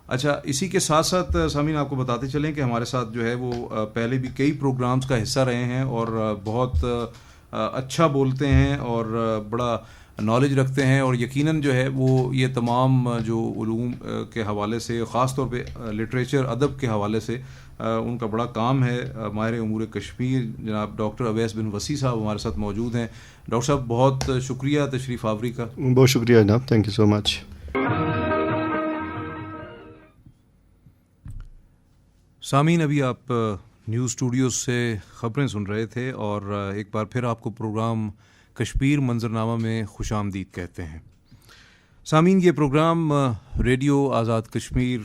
اچھا، اسی کے ساتھ ساتھ سامعین آپ کو بتاتے چلیں کہ ہمارے ساتھ جو ہے وہ پہلے بھی کئی پروگرامز کا حصہ رہے ہیں اور بہت اچھا بولتے ہیں اور بڑا نالج رکھتے ہیں، اور یقیناً جو ہے وہ یہ تمام جو علوم کے حوالے سے، خاص طور پہ لٹریچر ادب کے حوالے سے ان کا بڑا کام ہے. ماہر امور کشمیر جناب ڈاکٹر اویس بن وسیع صاحب ہمارے ساتھ موجود ہیں. ڈاکٹر صاحب بہت شکریہ تشریف آوری کا. بہت شکریہ جناب، تھینک یو سو مچ. سامعین، ابھی آپ نیوز اسٹوڈیوز سے خبریں سن رہے تھے، اور ایک بار پھر آپ کو پروگرام کشمیر منظرنامہ میں خوش آمدید کہتے ہیں. سامعین، یہ پروگرام ریڈیو آزاد کشمیر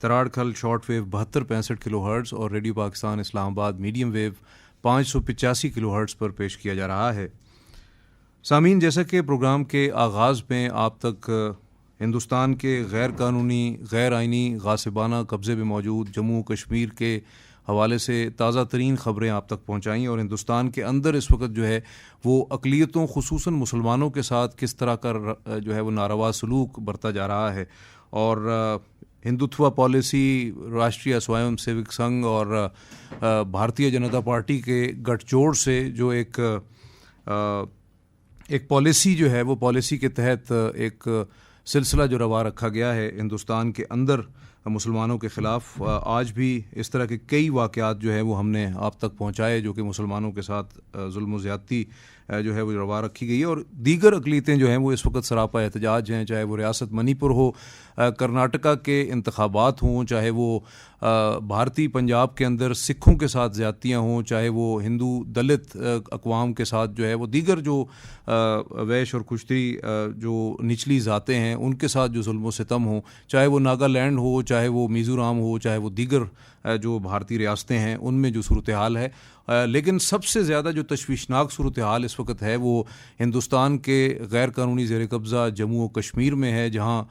تراڑ کھل شارٹ ویو 7265 کلو ہرٹز اور ریڈیو پاکستان اسلام آباد میڈیم ویو 585 کلو ہرٹز پر پیش کیا جا رہا ہے. سامعین، جیسا کہ پروگرام کے آغاز میں آپ تک ہندوستان کے غیر قانونی، غیر آئینی، غاصبانہ قبضے میں موجود جموں و کشمیر کے حوالے سے تازہ ترین خبریں آپ تک پہنچائیں، اور ہندوستان کے اندر اس وقت جو ہے وہ اقلیتوں خصوصاً مسلمانوں کے ساتھ کس طرح کا جو ہے وہ ناروا سلوک برتا جا رہا ہے، اور ہندوتوا پالیسی، راشٹریہ سوئم سیوک سنگھ اور بھارتیہ جنتا پارٹی کے گٹھ جوڑ سے جو ایک پالیسی جو ہے وہ پالیسی کے تحت ایک سلسلہ جو روا رکھا گیا ہے ہندوستان کے اندر مسلمانوں کے خلاف. آج بھی اس طرح کے کئی واقعات جو ہے وہ ہم نے آپ تک پہنچائے جو کہ مسلمانوں کے ساتھ ظلم و زیادتی جو ہے وہ روا رکھی گئی ہے، اور دیگر اقلیتیں جو ہیں وہ اس وقت سراپا احتجاج ہیں، چاہے وہ ریاست منی پور ہو، کرناٹکا کے انتخابات ہوں، چاہے وہ بھارتی پنجاب کے اندر سکھوں کے ساتھ زیادتیاں ہوں، چاہے وہ ہندو دلت اقوام کے ساتھ جو ہے وہ دیگر جو ویش اور کشتی جو نچلی ذاتیں ہیں ان کے ساتھ جو ظلم و ستم ہوں، چاہے وہ ناگالینڈ ہو، چاہے وہ میزورام ہو، چاہے وہ دیگر جو بھارتی ریاستیں ہیں ان میں جو صورتحال ہے. لیکن سب سے زیادہ جو تشویشناک صورتحال اس وقت ہے وہ ہندوستان کے غیر قانونی زیر قبضہ جموں و کشمیر میں ہے، جہاں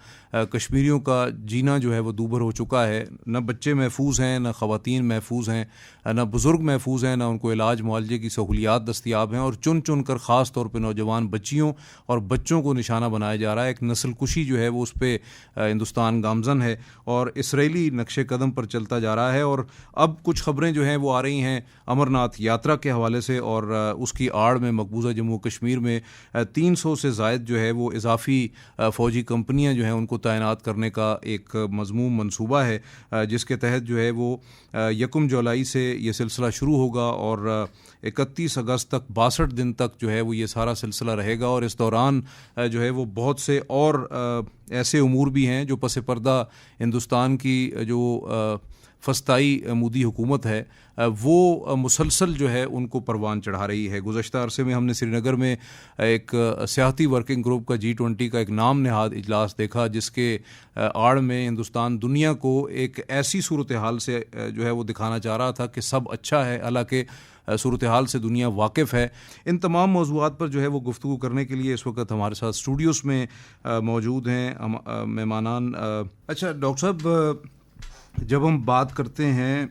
کشمیریوں کا جینا جو ہے وہ دوبھر ہو چکا ہے. نہ بچے محفوظ ہیں، نہ خواتین محفوظ ہیں، نہ بزرگ محفوظ ہیں، نہ ان کو علاج معالجے کی سہولیات دستیاب ہیں، اور چن چن کر خاص طور پہ نوجوان بچیوں اور بچوں کو نشانہ بنایا جا رہا ہے. ایک نسل کشی جو ہے وہ اس پہ ہندوستان گامزن ہے اور اسرائیلی نقش قدم پر چلتا جا رہا ہے. اور اب کچھ خبریں جو ہیں وہ آ رہی ہیں امرناتھ یاترا کے حوالے سے، اور اس کی آڑ میں مقبوضہ جموں کشمیر میں 300 سے زائد جو ہے وہ اضافی فوجی کمپنیاں جو ہیں ان کو تعینات کرنے کا ایک مضموم منصوبہ ہے، جس کے تحت جو ہے وہ 1 جولائی سے یہ سلسلہ شروع ہوگا اور 31 اگست تک 62 دن تک جو ہے وہ یہ سارا سلسلہ رہے گا. اور اس دوران جو ہے وہ بہت سے اور ایسے امور بھی ہیں جو پس پردہ ہندوستان کی جو فسطائی مودی حکومت ہے وہ مسلسل جو ہے ان کو پروان چڑھا رہی ہے. گزشتہ عرصے میں ہم نے سری نگر میں ایک سیاحتی ورکنگ گروپ کا G20 کا ایک نام نہاد اجلاس دیکھا، جس کے آڑ میں ہندوستان دنیا کو ایک ایسی صورتحال سے جو ہے وہ دکھانا چاہ رہا تھا کہ سب اچھا ہے، حالانکہ صورتحال سے دنیا واقف ہے. ان تمام موضوعات پر جو ہے وہ گفتگو کرنے کے لیے اس وقت ہمارے ساتھ اسٹوڈیوز میں موجود ہیں مہمانان. اچھا ڈاکٹر صاحب، جب ہم بات کرتے ہیں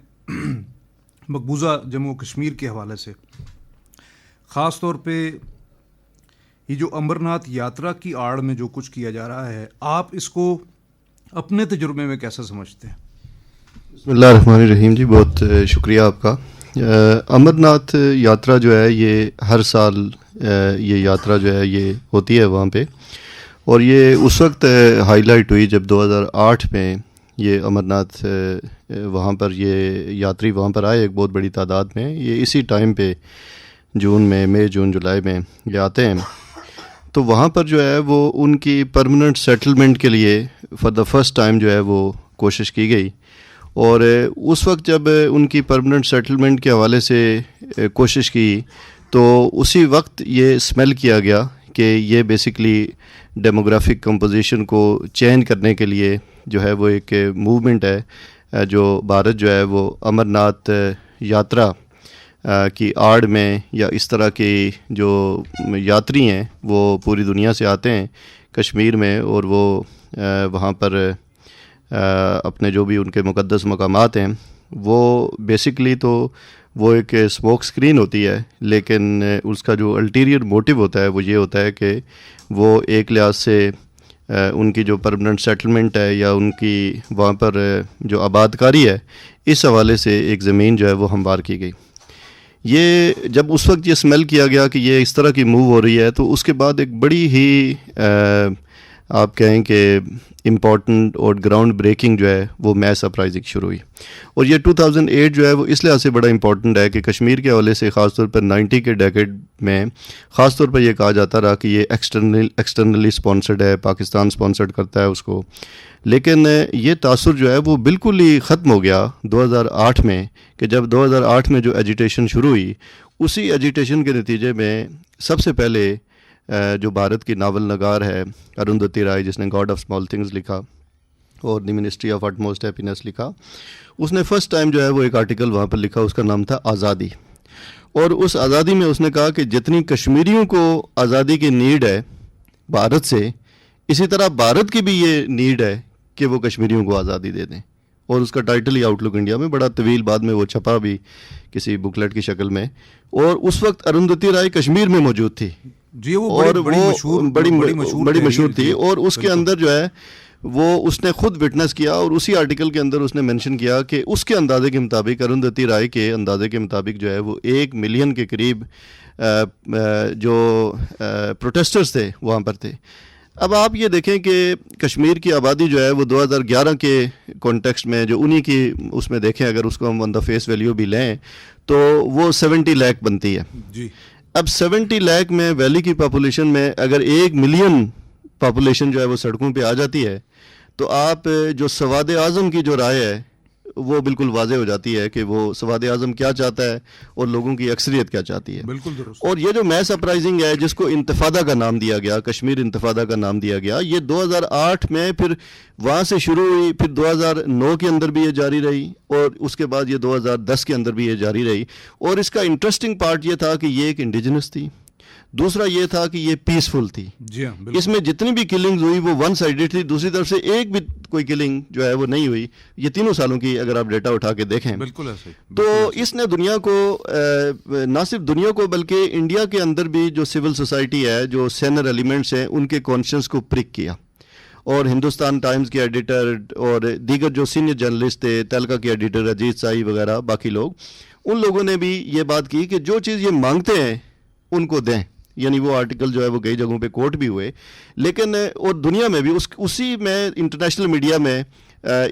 مقبوضہ جموں کشمیر کے حوالے سے، خاص طور پہ یہ جو امرناتھ یاترا کی آڑ میں جو کچھ کیا جا رہا ہے، آپ اس کو اپنے تجربے میں کیسا سمجھتے ہیں؟ بسم اللہ الرحمن الرحیم. جی بہت شکریہ آپ کا. امرناتھ یاترا جو ہے یہ ہر سال یہ یاترا جو ہے یہ ہوتی ہے وہاں پہ، اور یہ اس وقت ہائی لائٹ ہوئی جب 2008 میں یہ امرناتھ وہاں پر یہ یاتری وہاں پر آئے ایک بہت بڑی تعداد میں. یہ اسی ٹائم پہ جون میں، مئی جون جولائی میں یہ آتے ہیں. تو وہاں پر جو ہے وہ ان کی پرماننٹ سیٹلمنٹ کے لیے فار دا فرسٹ ٹائم جو ہے وہ کوشش کی گئی، اور اس وقت جب ان کی پرماننٹ سیٹلمنٹ کے حوالے سے کوشش کی تو اسی وقت یہ اسمیل کیا گیا کہ یہ بیسکلی ڈیموگرافک کمپوزیشن کو چینج کرنے کے لیے جو ہے وہ ایک موومنٹ ہے جو بھارت جو ہے وہ امرناتھ یاترا کی آڑ میں، یا اس طرح کی جو یاتری ہیں وہ پوری دنیا سے آتے ہیں کشمیر میں، اور وہ وہاں پر اپنے جو بھی ان کے مقدس مقامات ہیں وہ بیسکلی تو وہ ایک اسموک اسکرین ہوتی ہے، لیکن اس کا جو الٹیریئر موٹیو ہوتا ہے وہ یہ ہوتا ہے کہ وہ ایک لحاظ سے ان کی جو پرماننٹ سیٹلمنٹ ہے یا ان کی وہاں پر جو آباد کاری ہے، اس حوالے سے ایک زمین جو ہے وہ ہموار کی گئی. یہ جب اس وقت یہ سمیل کیا گیا کہ یہ اس طرح کی موو ہو رہی ہے، تو اس کے بعد ایک بڑی ہی آپ کہیں کہ امپورٹنٹ اور گراؤنڈ بریکنگ جو ہے وہ میس اپرائزنگ شروع ہوئی. اور یہ 2008 جو ہے وہ اس لحاظ سے بڑا امپورٹنٹ ہے کہ کشمیر کے حوالے سے خاص طور پر 90 کے ڈیکیڈ میں خاص طور پر یہ کہا جاتا رہا کہ یہ ایکسٹرنلی سپانسرڈ ہے، پاکستان سپانسرڈ کرتا ہے اس کو. لیکن یہ تاثر جو ہے وہ بالکل ہی ختم ہو گیا 2008 میں، کہ جب 2008 میں جو ایجیٹیشن شروع ہوئی، اسی ایجیٹیشن کے نتیجے میں سب سے پہلے جو بھارت کی ناول نگار ہے اروندھتی رائے، جس نے گاڈ آف اسمال تھنگز لکھا اور The Ministry of Utmost Happiness لکھا، اس نے فرسٹ ٹائم جو ہے وہ ایک آرٹیکل وہاں پر لکھا، اس کا نام تھا آزادی. اور اس آزادی میں اس نے کہا کہ جتنی کشمیریوں کو آزادی کی نیڈ ہے بھارت سے، اسی طرح بھارت کی بھی یہ نیڈ ہے کہ وہ کشمیریوں کو آزادی دے دیں. اور اس کا ٹائٹل ہی آؤٹ لک انڈیا میں بڑا طویل، بعد میں وہ چھپا بھی کسی بکلیٹ کی شکل میں. اور اس وقت اروندھتی رائے کشمیر میں موجود تھی جی، وہ بڑی مشہور تھی. اور اس کے اندر جو ہے وہ اس نے خود وٹنس کیا، اور اسی آرٹیکل کے اندر اس نے مینشن کیا کہ اس کے اندازے کے مطابق، اروندھتی رائے کے اندازے کے مطابق جو ہے وہ 1 ملین کے قریب جو پروٹیسٹرز تھے وہاں پر تھے. اب آپ یہ دیکھیں کہ کشمیر کی آبادی جو ہے وہ 2011 کے کانٹیکسٹ میں جو انہی کی اس میں دیکھیں، اگر اس کو ہم آن دا فیس ویلیو بھی لیں تو وہ 70 لاکھ بنتی ہے جی. اب 70 لاکھ میں ویلی کی پاپولیشن میں اگر 1 ملین پاپولیشن جو ہے وہ سڑکوں پہ آ جاتی ہے، تو آپ جو سواد اعظم کی جو رائے ہے وہ بالکل واضح ہو جاتی ہے کہ وہ سواد اعظم کیا چاہتا ہے اور لوگوں کی اکثریت کیا چاہتی ہے. بالکل درست. اور یہ جو میس اپرائزنگ ہے، جس کو انتفادہ کا نام دیا گیا، کشمیر انتفادہ کا نام دیا گیا، یہ 2008 میں پھر وہاں سے شروع ہوئی، پھر 2009 کے اندر بھی یہ جاری رہی، اور اس کے بعد یہ 2010 کے اندر بھی یہ جاری رہی. اور اس کا انٹرسٹنگ پارٹ یہ تھا کہ یہ ایک انڈیجنس تھی، دوسرا یہ تھا کہ یہ پیسفل تھی. جی ہاں، اس میں جتنی بھی کلنگز ہوئی وہ ون سائیڈڈ تھی، دوسری طرف سے ایک بھی کوئی کلنگ جو ہے وہ نہیں ہوئی. یہ تینوں سالوں کی اگر آپ ڈیٹا اٹھا کے دیکھیں، بالکل ایسے. تو اس نے دنیا کو، نہ صرف دنیا کو بلکہ انڈیا کے اندر بھی جو سول سوسائٹی ہے، جو سینر ایلیمنٹس ہیں، ان کے کانشنس کو پرک کیا. اور ہندوستان ٹائمز کے ایڈیٹر اور دیگر جو سینئر جرنلسٹ تھے، تلکا کے ایڈیٹر اجیت سائی وغیرہ، باقی لوگ، ان لوگوں نے بھی یہ بات کی کہ جو چیز یہ مانگتے ہیں ان کو دیں. یعنی وہ آرٹیکل جو ہے وہ کئی جگہوں پہ کوٹ بھی ہوئے. لیکن اور دنیا میں بھی اسی میں انٹرنیشنل میڈیا میں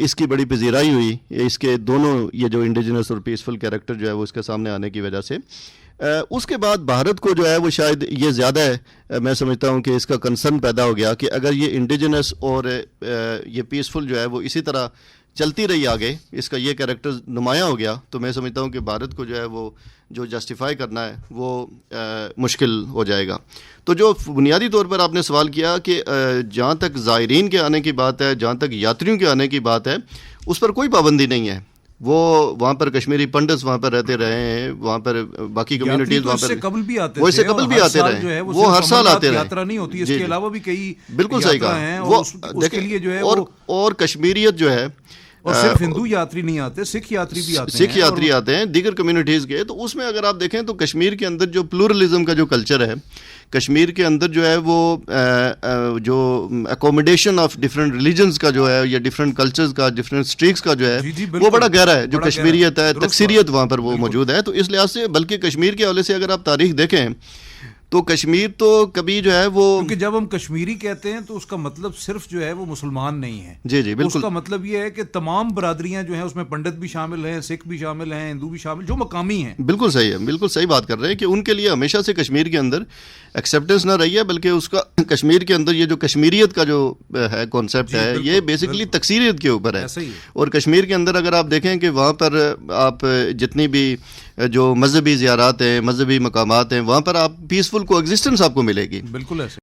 اس کی بڑی پذیرائی ہوئی، اس کے دونوں یہ جو انڈیجنس اور پیسفل کیریکٹر جو ہے وہ اس کے سامنے آنے کی وجہ سے. اس کے بعد بھارت کو جو ہے وہ شاید یہ زیادہ ہے، میں سمجھتا ہوں کہ اس کا کنسرن پیدا ہو گیا کہ اگر یہ انڈیجنس اور یہ پیسفل جو ہے وہ اسی طرح چلتی رہی آگے، اس کا یہ کیریکٹر نمایاں ہو گیا، تو میں سمجھتا ہوں کہ بھارت کو جو ہے وہ جو جسٹیفائی کرنا ہے وہ مشکل ہو جائے گا. تو جو بنیادی طور پر آپ نے سوال کیا کہ جہاں تک زائرین کے آنے کی بات ہے، جہاں تک یاتریوں کے آنے کی بات ہے، اس پر کوئی پابندی نہیں ہے. وہ وہاں پر کشمیری پنڈتس وہاں پر رہتے رہے ہیں، وہاں پر باقی کمیونٹیز وہاں پر وہ اس سے قبل بھی آتے رہے، وہ ہر سال آتے رہے. یاترا نہیں ہوتی، اس کے علاوہ بھی کئی بالکل صحیح کہا. وہ کے لیے جو ہے اور کشمیریت جو ہے، اور صرف ہندو یاتری نہیں آتے، سکھ یاتری بھی آتے ہیں، سکھ یاتری آتے ہیں دیگر کمیونٹیز کے. تو اس میں اگر آپ دیکھیں تو کشمیر کے اندر جو پلورلزم کا جو کلچر ہے، کشمیر کے اندر جو ہے وہ جو اکوموڈیشن آف ڈفرینٹ ریلیجنز کا جو ہے، یا ڈفرینٹ کلچرز کا، ڈفرینٹ اسٹریکس کا جو ہے، وہ بڑا گہرا ہے. جو کشمیریت ہے، تکثیریت وہاں پر وہ موجود ہے. تو اس لحاظ سے، بلکہ کشمیر کے حوالے سے اگر آپ تاریخ دیکھیں تو کشمیر تو کبھی جو ہے وہ، کیونکہ جب ہم کشمیری کہتے ہیں تو اس کا مطلب صرف جو ہے وہ مسلمان نہیں ہے. جی جی بالکل. اس کا مطلب یہ ہے کہ تمام برادریاں جو ہیں، اس میں پنڈت بھی شامل ہیں، سکھ بھی شامل ہیں، ہندو بھی شامل، جو مقامی ہیں. بالکل صحیح ہے، بالکل صحیح بات کر رہے ہیں کہ ان کے لیے ہمیشہ سے کشمیر کے اندر ایکسیپٹنس نہ رہی ہے، بلکہ اس کا کشمیر کے اندر یہ جو کشمیریت کا جو ہے کانسیپٹ ہے، یہ بیسیکلی تکثیریت کے اوپر ہے. اور کشمیر کے اندر اگر آپ دیکھیں کہ وہاں پر آپ جتنی بھی جو مذہبی زیارات ہیں، مذہبی مقامات ہیں، وہاں پر آپ پیسفل کو ایگزسٹنس آپ کو ملے گی. بالکل ایسے.